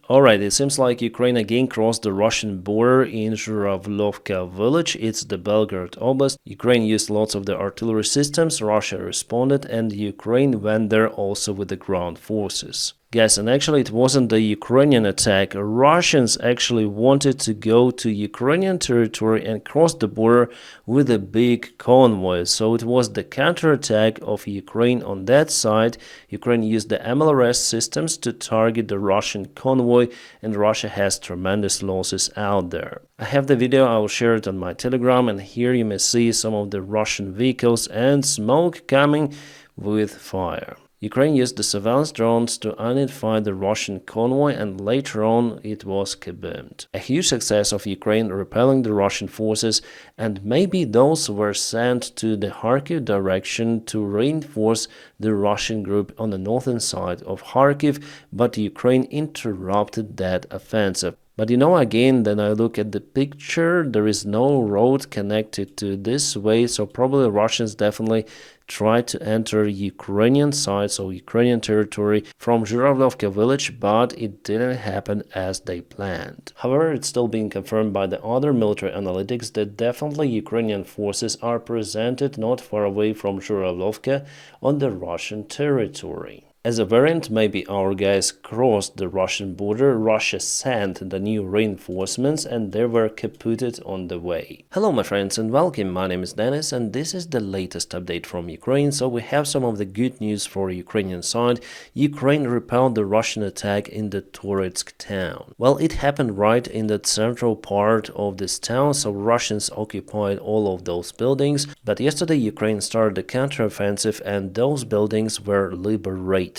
Alright, it seems like Ukraine again crossed the Russian border in Zhuravlovka village. It's the Belgorod Oblast. Ukraine used lots of the artillery systems, Russia responded, and Ukraine went there also with the ground forces. Guys, and actually it wasn't the Ukrainian attack. Russians actually wanted to go to Ukrainian territory and cross the border with a big convoy. So it was the counterattack of Ukraine on that side. Ukraine used the MLRS systems to target the Russian convoy, and Russia has tremendous losses out there. I have the video, I will share it on my Telegram, and here you may see some of the Russian vehicles and smoke coming with fire. Ukraine used the surveillance drones to identify the Russian convoy, and later on it was kaboomed. A huge success of Ukraine repelling the Russian forces, and maybe those were sent to the Kharkiv direction to reinforce the Russian group on the northern side of Kharkiv, but Ukraine interrupted that offensive. But again, then I look at the picture, there is no road connected to this way, so probably Russians definitely tried to enter Ukrainian side, so Ukrainian territory from Zhuravlovka village, but it didn't happen as they planned. However, it's still being confirmed by the other military analytics that definitely Ukrainian forces are presented not far away from Zhuravlovka on the Russian territory. As a variant, maybe our guys crossed the Russian border, Russia sent the new reinforcements, and they were kaputted on the way. Hello my friends and welcome, my name is Dennis and this is the latest update from Ukraine. So we have some of the good news for Ukrainian side. Ukraine repelled the Russian attack in the Toretsk town. Well, it happened right in the central part of this town, so Russians occupied all of those buildings, but yesterday Ukraine started the counteroffensive and those buildings were liberated.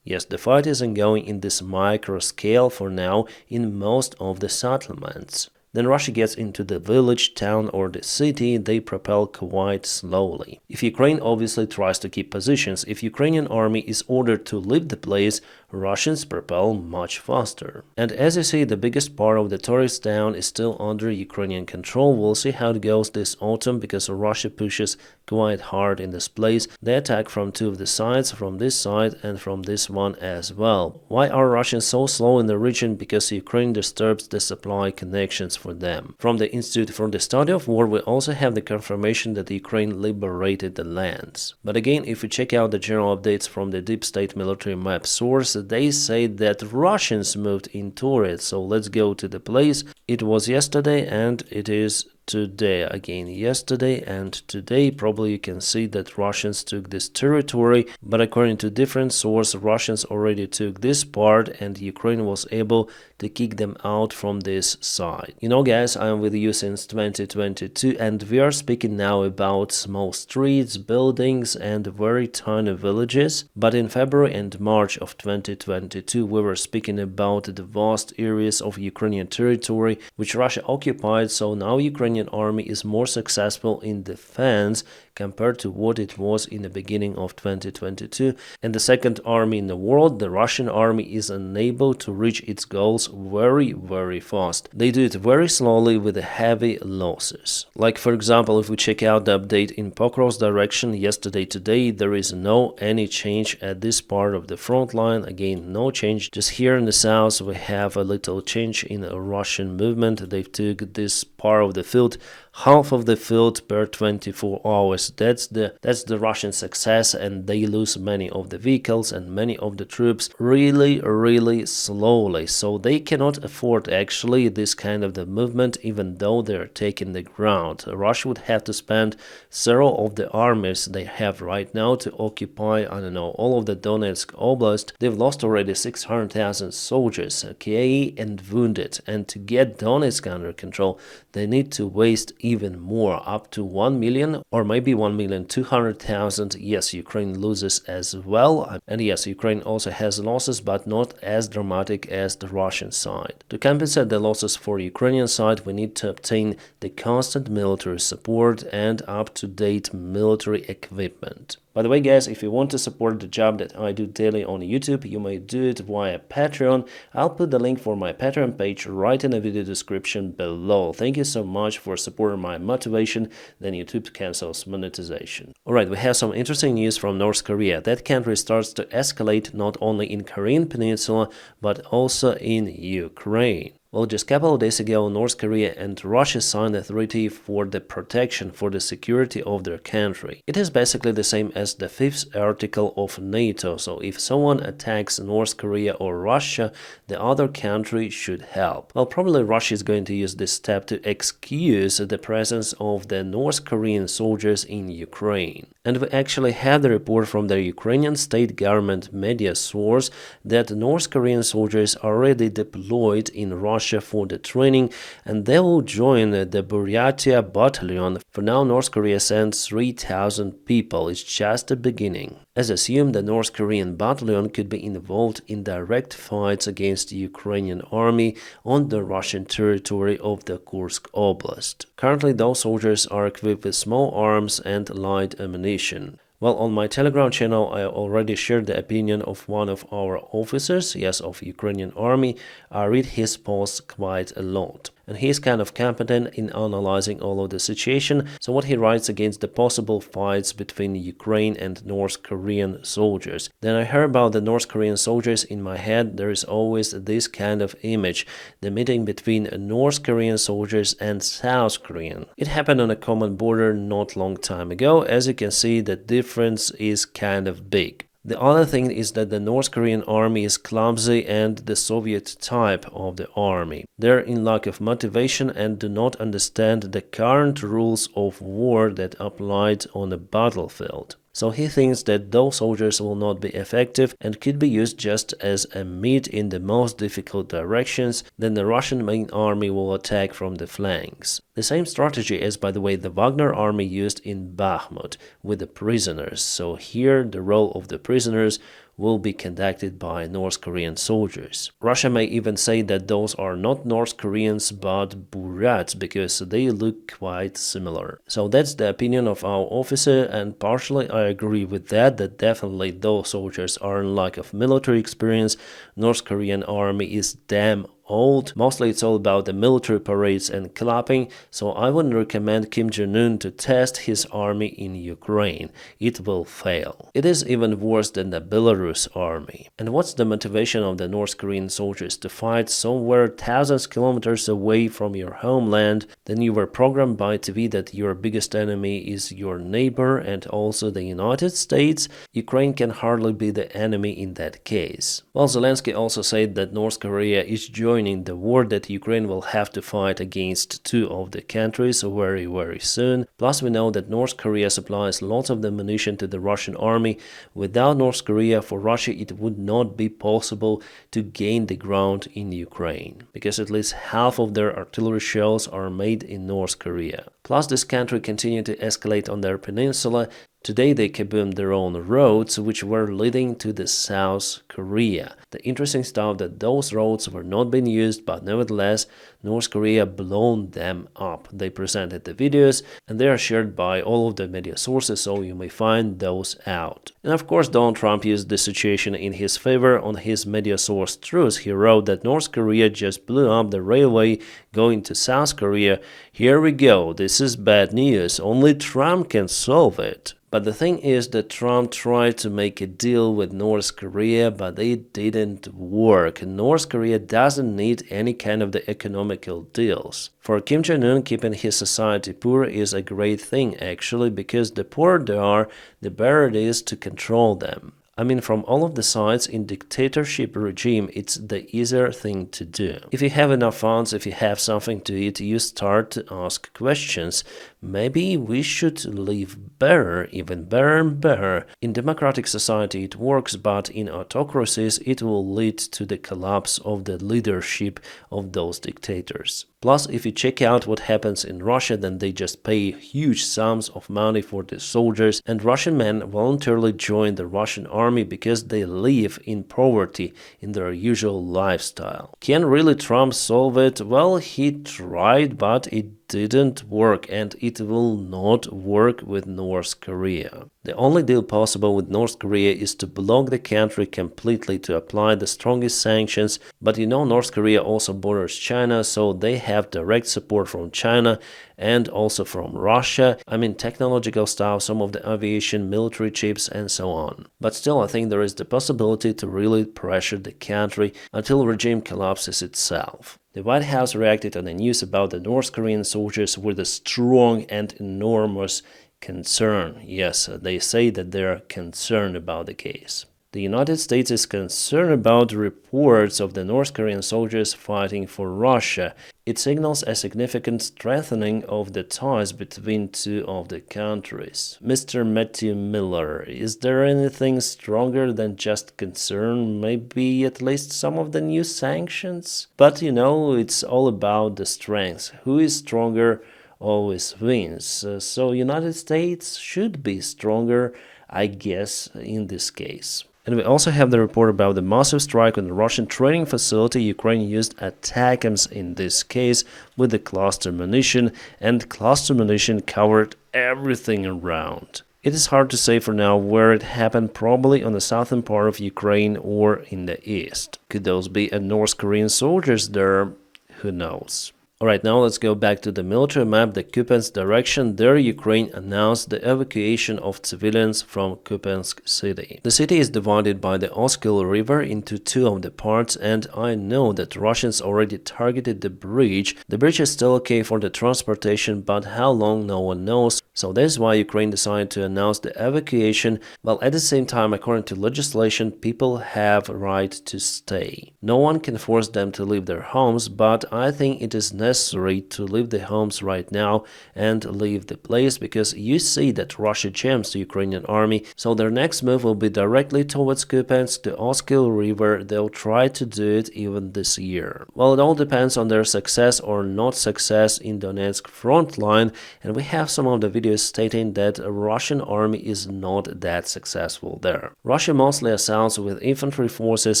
Yes, the fight is ongoing in this micro scale for now in most of the settlements. Then Russia gets into the village, town or the city, they propel quite slowly. If Ukraine obviously tries to keep positions, if Ukrainian army is ordered to leave the place, Russians propel much faster. And as you see, the biggest part of the tourist town is still under Ukrainian control. We'll see how it goes this autumn because Russia pushes quite hard in this place. They attack from two of the sides, from this side and from this one as well. Why are Russians so slow in the region? Because Ukraine disturbs the supply connections for them. From the Institute for the Study of War, we also have the confirmation that Ukraine liberated the lands. But again, if we check out the general updates from the deep state military map source, they say that Russians moved into it. So let's go to the place. It was yesterday and it is today. Again, yesterday and today, probably you can see that Russians took this territory, but according to different sources, Russians already took this part and Ukraine was able to kick them out from this side. Guys, I am with you since 2022 and we are speaking now about small streets, buildings and very tiny villages, but in February and March of 2022 we were speaking about the vast areas of Ukrainian territory which Russia occupied, so now Ukrainian army is more successful in defense compared to what it was in the beginning of 2022, and the second army in the world, the Russian army, is unable to reach its goals very fast. They do it very slowly with heavy losses. Like for example, if we check out the update in Pokrov's direction yesterday today, there is any change at this part of the front line. Again, no change. Just here in the south we have a little change in a Russian movement. They took this part of the field, half of the field per 24 hours. That's the Russian success, and they lose many of the vehicles and many of the troops really slowly. So they cannot afford actually this kind of the movement, even though they're taking the ground. Russia would have to spend several of the armies they have right now to occupy, all of the Donetsk Oblast. They've lost already 600,000 soldiers, okay, and wounded. And to get Donetsk under control, they need to waste even more, up to 1 million or maybe 1,200,000. Yes, Ukraine loses as well, and yes, Ukraine also has losses, but not as dramatic as the Russian side. To compensate the losses for Ukrainian side, we need to obtain the constant military support and up-to-date military equipment. By the way, guys, if you want to support the job that I do daily on YouTube, you may do it via Patreon. I'll put the link for my Patreon page right in the video description below. Thank you so much for supporting my motivation. Then YouTube cancels monetization. Alright, we have some interesting news from North Korea. That country starts to escalate not only in Korean Peninsula, but also in Ukraine. Well, just a couple of days ago, North Korea and Russia signed a treaty for the protection for the security of their country. It is basically the same as the 5th article of NATO, so if someone attacks North Korea or Russia, the other country should help. Well, probably Russia is going to use this step to excuse the presence of the North Korean soldiers in Ukraine. And we actually have the report from the Ukrainian state government media source that North Korean soldiers are already deployed in Russia for the training, and they will join the Buryatia battalion. For now, North Korea sends 3,000 people. It's just the beginning. As assumed, the North Korean battalion could be involved in direct fights against the Ukrainian army on the Russian territory of the Kursk Oblast. Currently, those soldiers are equipped with small arms and light ammunition. Well, on my Telegram channel, I already shared the opinion of one of our officers, yes, of Ukrainian army. I read his posts quite a lot. And he is kind of competent in analyzing all of the situation. So what he writes against the possible fights between Ukraine and North Korean soldiers. Then I heard about the North Korean soldiers. In my head, there is always this kind of image, the meeting between North Korean soldiers and South Korean. It happened on a common border not long time ago. As you can see, the difference is kind of big. The other thing is that the North Korean army is clumsy and the Soviet type of the army. They're in lack of motivation and do not understand the current rules of war that applied on the battlefield. So he thinks that those soldiers will not be effective and could be used just as a meat in the most difficult directions. Then the Russian main army will attack from the flanks. The same strategy as, by the way, the Wagner army used in Bakhmut with the prisoners. So here the role of the prisoners will be conducted by North Korean soldiers. Russia may even say that those are not North Koreans but Buryats because they look quite similar. So that's the opinion of our officer, and partially I agree with that definitely those soldiers are in lack of military experience. North Korean army is damn old. Mostly it's all about the military parades and clapping, so I wouldn't recommend Kim Jong-un to test his army in Ukraine. It will fail. It is even worse than the Belarus army. And what's the motivation of the North Korean soldiers to fight somewhere thousands of kilometers away from your homeland? Then you were programmed by TV that your biggest enemy is your neighbor and also the United States. Ukraine can hardly be the enemy in that case. Well, Zelensky also said that North Korea is joining the war, that Ukraine will have to fight against two of the countries very soon. Plus we know that North Korea supplies lots of the ammunition to the Russian army. Without North Korea, for Russia it would not be possible to gain the ground in Ukraine, because at least half of their artillery shells are made in North Korea. Plus this country continued to escalate on their peninsula. Today they kaboomed their own roads, which were leading to the South Korea. The interesting stuff that those roads were not being used, but nevertheless North Korea blown them up. They presented the videos and they are shared by all of the media sources, so you may find those out. And of course Donald Trump used the situation in his favor. On his media source Truth, he wrote that North Korea just blew up the railway going to South Korea. Here we go, this is bad news, only Trump can solve it. But the thing is that Trump tried to make a deal with North Korea, but it didn't work. North Korea doesn't need any kind of the economical deals. For Kim Jong-un, keeping his society poor is a great thing actually, because the poorer they are, the better it is to control them. I mean, from all of the sides in dictatorship regime, it's the easier thing to do. If you have enough funds, if you have something to eat, you start to ask questions. Maybe we should live better, even better and better. In democratic society it works, but in autocracies it will lead to the collapse of the leadership of those dictators. Plus, if you check out what happens in Russia, then they just pay huge sums of money for the soldiers, and Russian men voluntarily join the Russian army because they live in poverty in their usual lifestyle. Can really Trump solve it? Well, he tried, but it didn't work, and it will not work with North Korea. The only deal possible with North Korea is to block the country completely, to apply the strongest sanctions. But you know, North Korea also borders China, so they have direct support from China and also from Russia. I mean, technological stuff, some of the aviation, military chips, and so on. But still, I think there is the possibility to really pressure the country until regime collapses itself. The White House reacted on the news about the North Korean soldiers with a strong and enormous concern. Yes, they say that they are concerned about the case. The United States is concerned about reports of the North Korean soldiers fighting for Russia. It signals a significant strengthening of the ties between two of the countries. Mr. Matthew Miller, is there anything stronger than just concern? Maybe at least some of the new sanctions? But you know, it's all about the strength. Who is stronger always wins. So United States should be stronger, I guess, in this case. And we also have the report about the massive strike on the Russian training facility. Ukraine used ATACMS in this case with the cluster munition, and cluster munition covered everything around. It is hard to say for now where it happened, probably on the southern part of Ukraine or in the east. Could those be North Korean soldiers there? Who knows? Alright, now let's go back to the military map, the Kupiansk direction. There Ukraine announced the evacuation of civilians from Kupiansk city. The city is divided by the Oskil River into two of the parts, and I know that Russians already targeted the bridge. The bridge is still okay for the transportation, but how long no one knows. So that's why Ukraine decided to announce the evacuation, while at the same time, according to legislation, people have a right to stay. No one can force them to leave their homes, but I think it is necessary to leave the homes right now and leave the place, because you see that Russia jams the Ukrainian army, so their next move will be directly towards Kupiansk, the Oskil River. They'll try to do it even this year. Well, it all depends on their success or not success in Donetsk front line, and we have some of the videos stating that a Russian army is not that successful there. Russia mostly assaults with infantry forces,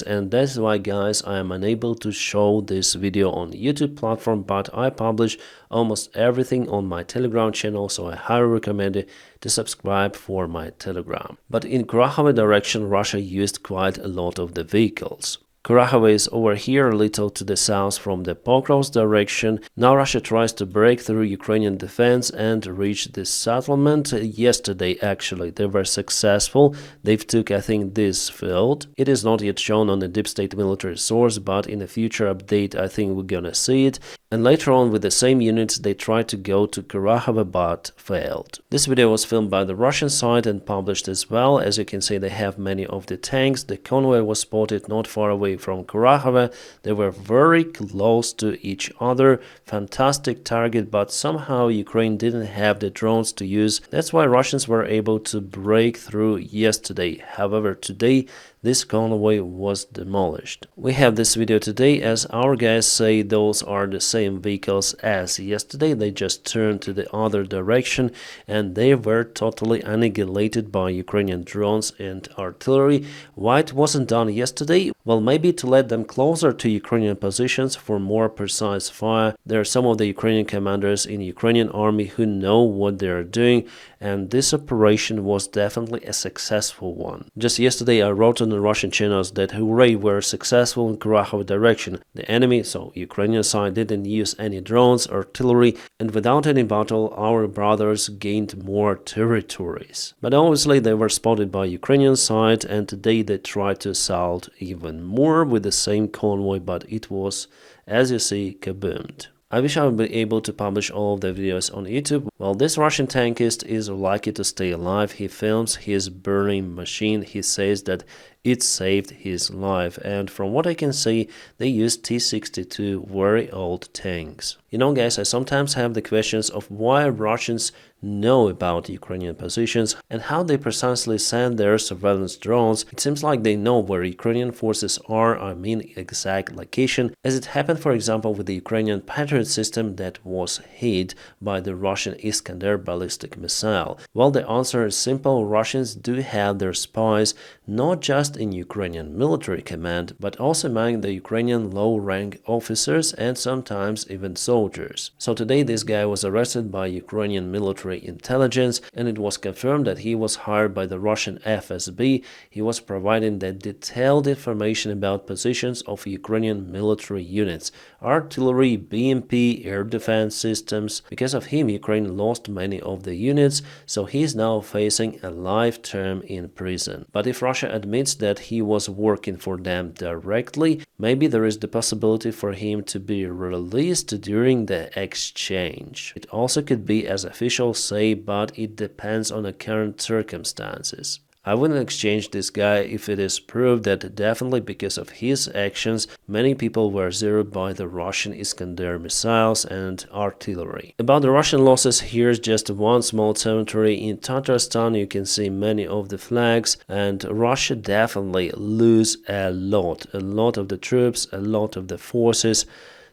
and that's why, guys, I am unable to show this video on the YouTube platform, but I publish almost everything on my Telegram channel, so I highly recommend it to subscribe for my Telegram. But in Kurahovo direction, Russia used quite a lot of the vehicles. Kurahovo is over here, a little to the south from the Pokrovsk direction. Now Russia tries to break through Ukrainian defense and reach this settlement. Yesterday, actually, they were successful. They've took, I think, this field. It is not yet shown on the deep state military source, but in a future update, I think we're gonna see it. And later on, with the same units, they tried to go to Kurahovo but failed. This video was filmed by the Russian side and published as well. As you can see, they have many of the tanks. The convoy was spotted not far away from Kurahovo. They were very close to each other. Fantastic target, but somehow Ukraine didn't have the drones to use. That's why Russians were able to break through yesterday. However, today, this convoy was demolished. We have this video today, as our guys say those are the same vehicles as yesterday. They just turned to the other direction and they were totally annihilated by Ukrainian drones and artillery. Why it wasn't done yesterday? Well, maybe to let them closer to Ukrainian positions for more precise fire. There are some of the Ukrainian commanders in Ukrainian army who know what they are doing, and this operation was definitely a successful one. Just yesterday I wrote on the Russian channels that hooray, were successful in Kurahovo direction. The enemy, so Ukrainian side, didn't use any drones, artillery, and without any battle our brothers gained more territories. But obviously they were spotted by Ukrainian side, and today they tried to assault even more with the same convoy, but it was, as you see, kaboomed. I wish I would be able to publish all of the videos on YouTube. Well, this Russian tankist is lucky to stay alive. He films his burning machine. He says that it saved his life, and from what I can see, they used T-62 very old tanks. You know, guys, I sometimes have the questions of why Russians know about Ukrainian positions and how they precisely send their surveillance drones. It seems like they know where Ukrainian forces are, I mean exact location, as it happened, for example, with the Ukrainian Patriot system that was hit by the Russian Iskander ballistic missile. Well, the answer is simple. Russians do have their spies, not just just in Ukrainian military command, but also among the Ukrainian low-rank officers and sometimes even soldiers. So today this guy was arrested by Ukrainian military intelligence, and it was confirmed that he was hired by the Russian FSB. He was providing the detailed information about positions of Ukrainian military units, artillery, BMP, air defense systems. Because of him, Ukraine lost many of the units, so he is now facing a life term in prison. But if Russia admits that he was working for them directly, maybe there is the possibility for him to be released during the exchange. It also could be as officials say, but it depends on the current circumstances. I wouldn't exchange this guy if it is proved that definitely because of his actions many people were zeroed by the Russian Iskander missiles and artillery. About the Russian losses, here's just one small cemetery in Tatarstan. You can see many of the flags, and Russia definitely lose a lot of the troops, a lot of the forces.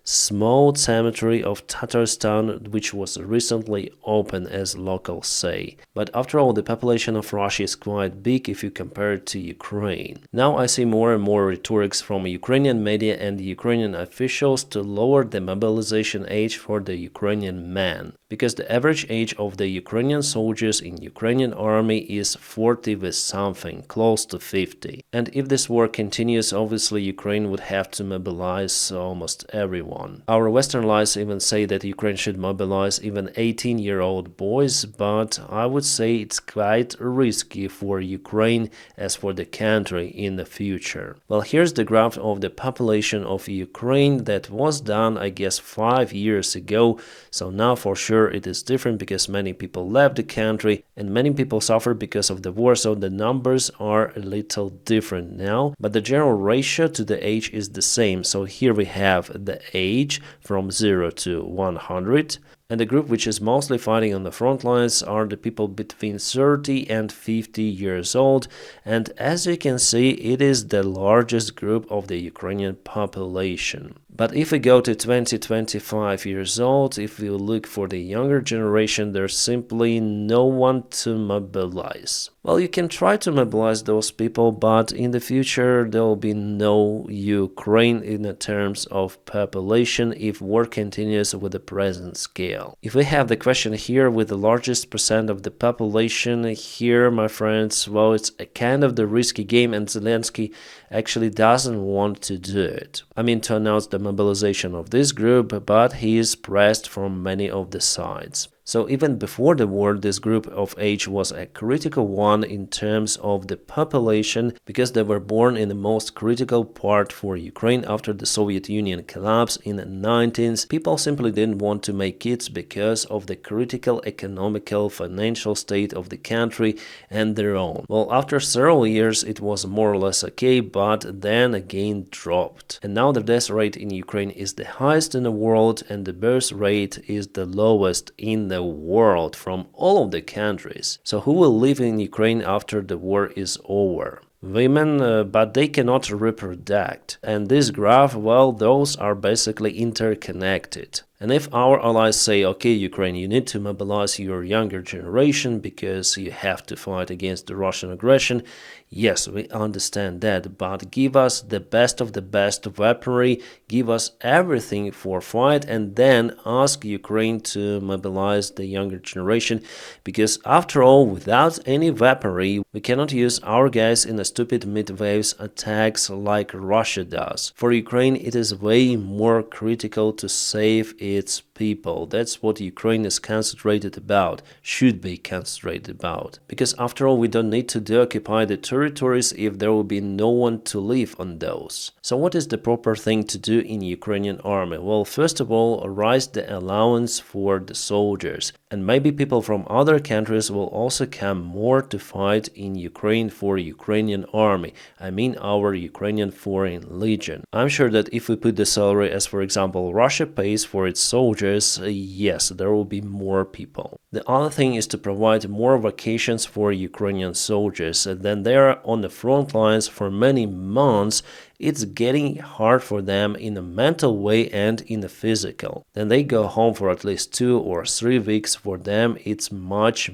Small cemetery of Tatarstan, which was recently opened as locals say. But after all, the population of Russia is quite big if you compare it to Ukraine. Now I see more and more rhetorics from Ukrainian media and Ukrainian officials to lower the mobilization age for the Ukrainian man, because the average age of the Ukrainian soldiers in Ukrainian army is 40 with something, close to 50. And if this war continues, obviously Ukraine would have to mobilize almost everyone. Our Western allies even say that Ukraine should mobilize even 18-year-old boys, but I would say it's quite risky for Ukraine as for the country in the future. Well, here's the graph of the population of Ukraine that was done, I guess, 5 years ago. So now for sure it is different because many people left the country and many people suffered because of the war, so the numbers are a little different now, but the general ratio to the age is the same. So here we have the age from 0 to 100, and the group which is mostly fighting on the front lines are the people between 30 and 50 years old, and as you can see, it is the largest group of the Ukrainian population. But if we go to 20-25 years old, if we look for the younger generation, there's simply no one to mobilize. Well, you can try to mobilize those people, but in the future there will be no Ukraine in the terms of population if war continues with the present scale. If we have the question here with the largest percent of the population here, my friends, well, it's a kind of the risky game, and Zelensky actually doesn't want to do it. I mean, to announce the mobilization of this group, but he is pressed from many of the sides. So even before the war, this group of age was a critical one in terms of the population, because they were born in the most critical part for Ukraine after the Soviet Union collapse in the 1990s. People simply didn't want to make kids because of the critical economical, financial state of the country and their own. Well, after several years it was more or less okay, but then again dropped. And now the death rate in Ukraine is the highest in the world, and the birth rate is the lowest in the world from all of the countries. So who will live in Ukraine after the war is over? Women, but they cannot reproduce. And this graph, well, those are basically interconnected. And if our allies say, okay, Ukraine, you need to mobilize your younger generation because you have to fight against the Russian aggression, yes, we understand that, but give us the best of the best weaponry, give us everything for fight, and then ask Ukraine to mobilize the younger generation, because after all, without any weaponry, we cannot use our guys in a stupid mid-waves attacks like Russia does. For Ukraine, it is way more critical to save its people. That's what Ukraine is concentrated about, should be concentrated about. Because after all, we don't need to deoccupy the territories if there will be no one to live on those. So what is the proper thing to do in Ukrainian army? Well, first of all, raise the allowance for the soldiers. And maybe people from other countries will also come more to fight in Ukraine for Ukrainian army. I mean our Ukrainian Foreign Legion. I'm sure that if we put the salary as, for example, Russia pays for its soldiers, soldiers, yes, there will be more people. The other thing is to provide more vacations for Ukrainian soldiers. Then they are on the front lines for many months. It's getting hard for them in a mental way and in a physical. Then they go home for at least 2 or 3 weeks. For them, it's much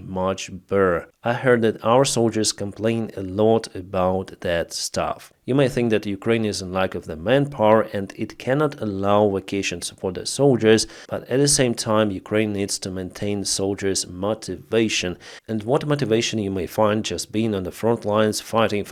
better. I heard that our soldiers complain a lot about that stuff. You may think that Ukraine is in lack of the manpower and it cannot allow vacations for the soldiers, but at the same time Ukraine needs to maintain soldiers' motivation. And what motivation you may find just being on the front lines, fighting,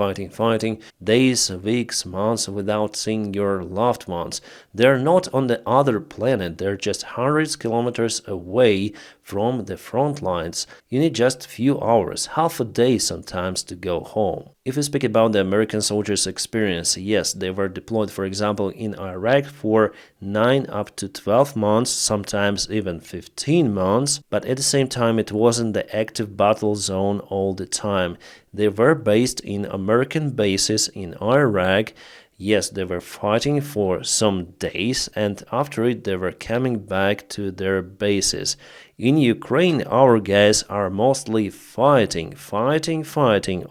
days, weeks, months without seeing your loved ones. They're not on the other planet, they're just hundreds of kilometers away from the front lines. You need just a few hours, half a day sometimes, to go home. If we speak about the American soldiers' experience, yes, they were deployed, for example, in Iraq for 9 up to 12 months, sometimes even 15 months, but at the same time it wasn't the active battle zone all the time. They were based in American bases in Iraq. Yes, they were fighting for some days, and after it they were coming back to their bases. In Ukraine, our guys are mostly fighting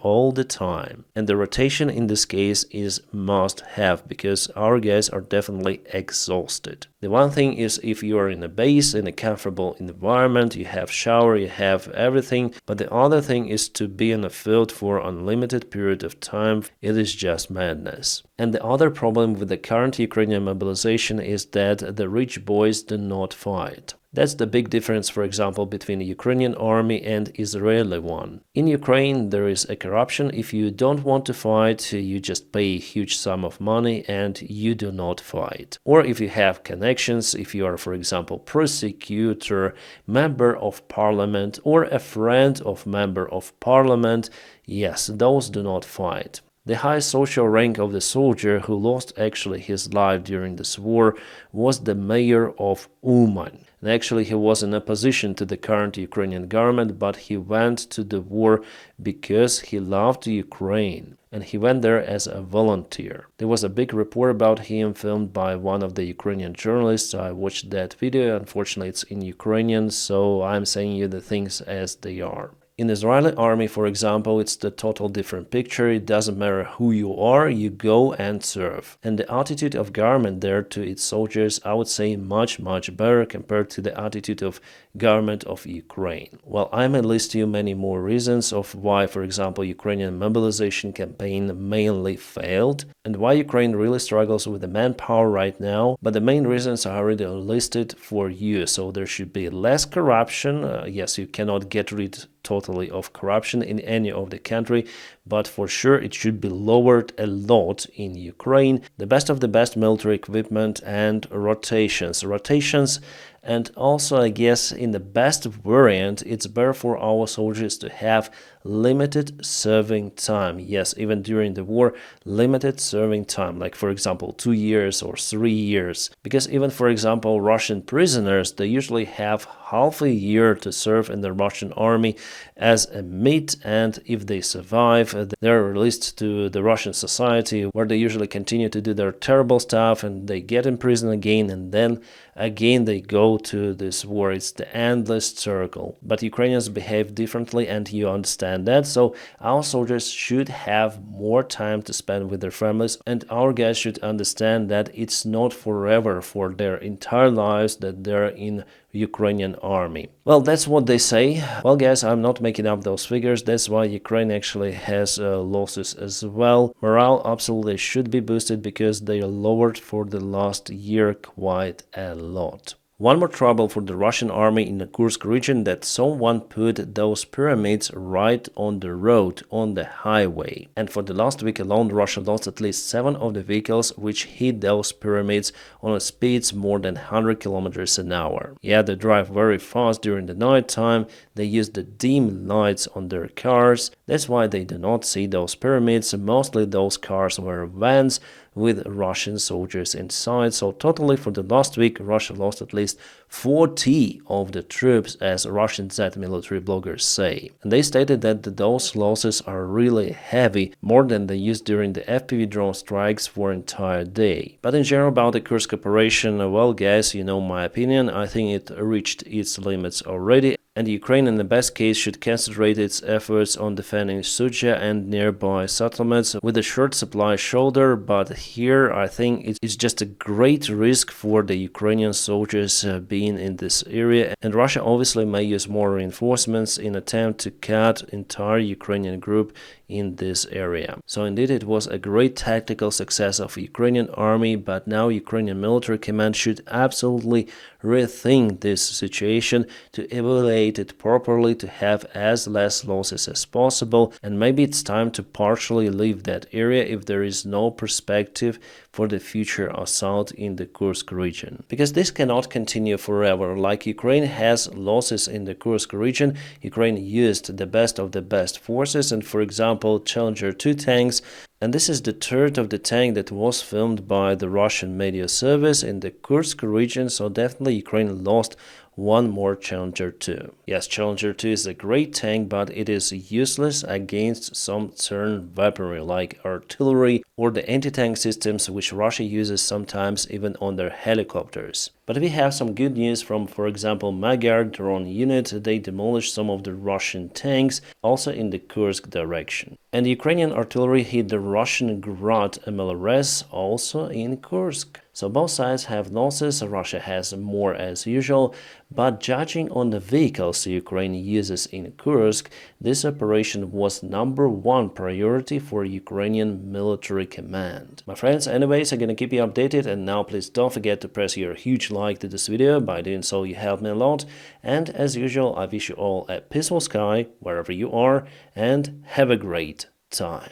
all the time. And the rotation in this case is must have, because our guys are definitely exhausted. The one thing is, if you are in a base, in a comfortable environment, you have shower, you have everything, but the other thing is to be in the field for unlimited period of time. It is just madness. And the other problem with the current Ukrainian mobilization is that the rich boys do not fight. That's the big difference, for example, between the Ukrainian army and Israeli one. In Ukraine, there is a corruption. If you don't want to fight, you just pay a huge sum of money and you do not fight. Or if you have connections, if you are, for example, prosecutor, member of parliament, or a friend of member of parliament, yes, those do not fight. The highest social rank of the soldier who lost actually his life during this war was the mayor of Uman. And actually he was in opposition to the current Ukrainian government, but he went to the war because he loved Ukraine. And he went there as a volunteer. There was a big report about him filmed by one of the Ukrainian journalists. I watched that video. Unfortunately, it's in Ukrainian, so I'm saying you the things as they are. In the Israeli army, for example, it's the total different picture. It doesn't matter who you are, you go and serve. And the attitude of government there to its soldiers, I would say much better compared to the attitude of government of Ukraine. Well, I may list you many more reasons of why, for example, Ukrainian mobilization campaign mainly failed and why Ukraine really struggles with the manpower right now. But the main reasons are already listed for you. So there should be less corruption. Yes, you cannot get rid totally of corruption in any of the country, but for sure it should be lowered a lot in Ukraine. The best of the best military equipment and rotations, and also I guess in the best variant it's better for our soldiers to have limited serving time. Yes, even during the war, limited serving time, like for example 2 years or 3 years, because even for example Russian prisoners, they usually have half a year to serve in the Russian army as a meat, and if they survive, they're released to the Russian society, where they usually continue to do their terrible stuff, and they get in prison again, and then again they go to this war. It's the endless circle. But Ukrainians behave differently, and you understand that, so our soldiers should have more time to spend with their families, and our guys should understand that it's not forever, for their entire lives that they're in Ukrainian army. Well, that's what they say. Well, guys, I'm not making up those figures. That's why Ukraine actually has losses as well. Morale absolutely should be boosted because they lowered for the last year quite a lot. One more trouble for the Russian army in the Kursk region, that someone put those pyramids right on the road, on the highway. And for the last week alone, Russia lost at least 7 of the vehicles which hit those pyramids on speeds more than 100 kilometers an hour. Yeah, they drive very fast during the night time. They use the dim lights on their cars. That's why they do not see those pyramids. Mostly those cars were vans with Russian soldiers inside. So totally for the last week, Russia lost at least 40 of the troops, as Russian Z military bloggers say. And they stated that those losses are really heavy, more than they used during the FPV drone strikes for an entire day. But in general about the Kursk operation, well guys, you know my opinion. I think it reached its limits already, and Ukraine in the best case should concentrate its efforts on defending Sudzha and nearby settlements with a short supply shoulder. But here I think it's just a great risk for the Ukrainian soldiers being in this area, and Russia obviously may use more reinforcements in attempt to cut entire Ukrainian group in this area. So indeed it was a great tactical success of Ukrainian army, but now Ukrainian military command should absolutely rethink this situation to evaluate it properly, to have as less losses as possible, and maybe it's time to partially leave that area if there is no perspective for the future assault in the Kursk region. Because this cannot continue forever. Like Ukraine has losses in the Kursk region, Ukraine used the best of the best forces, and for example Challenger 2 tanks, and this is the third of the tank that was filmed by the Russian media service in the Kursk region, so definitely Ukraine lost one more Challenger 2. Yes, Challenger 2 is a great tank, but it is useless against some certain weaponry like artillery or the anti-tank systems which Russia uses sometimes even on their helicopters. But we have some good news from, for example, Magyar drone unit. They demolished some of the Russian tanks, also in the Kursk direction. And Ukrainian artillery hit the Russian Grad MLRS, also in Kursk. So both sides have losses. Russia has more as usual, but judging on the vehicles Ukraine uses in Kursk, this operation was #1 priority for Ukrainian military command. My friends, anyways, I'm gonna keep you updated, and now please don't forget to press your huge like to this video. By doing so, you help me a lot. And as usual, I wish you all a peaceful sky wherever you are, and have a great time.